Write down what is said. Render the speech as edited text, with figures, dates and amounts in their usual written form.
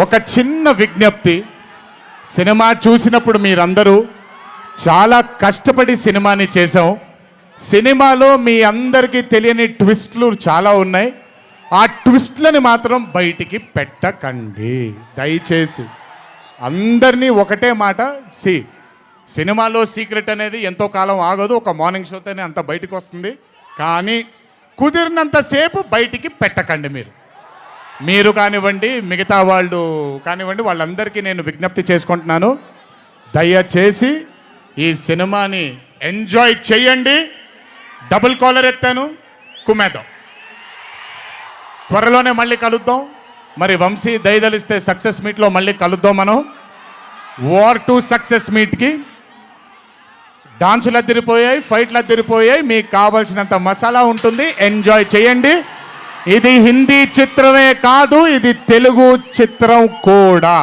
ఒక చిన్న విజ్ఞప్తి, సినిమా చూసినప్పుడు మీరందరూ చాలా కష్టపడి సినిమాని చేసాం. సినిమాలో మీ అందరికీ తెలియని ట్విస్ట్లు చాలా ఉన్నాయి. ఆ ట్విస్ట్లని మాత్రం బయటికి పెట్టకండి దయచేసి. అందరినీ ఒకటే మాట, సినిమాలో సీక్రెట్ అనేది ఎంతో కాలం ఆగదు, ఒక మార్నింగ్ షోతోనే అంత బయటికి వస్తుంది. కానీ కుదిరినంతసేపు బయటికి పెట్టకండి. మీరు కానివ్వండి, మిగతా వాళ్ళు కానివ్వండి, వాళ్ళందరికీ నేను విజ్ఞప్తి చేసుకుంటున్నాను, దయచేసి ఈ సినిమాని ఎంజాయ్ చేయండి. డబుల్ కాలర్ ఎత్తాను, కుమ్మేద్దాం. త్వరలోనే మళ్ళీ కలుద్దాం. మరి వంశీ దయదలిస్తే సక్సెస్ మీట్లో మళ్ళీ కలుద్దాం. మనం వార్ 2 సక్సెస్ మీట్కి డాన్సులు అద్దరిపోయాయి, ఫైట్లు అద్దరిపోయాయి. మీకు కావాల్సినంత మసాలా ఉంటుంది, ఎంజాయ్ చేయండి. ఇది హిందీ చిత్రమే కాదు, ఇది తెలుగు చిత్రం కూడా.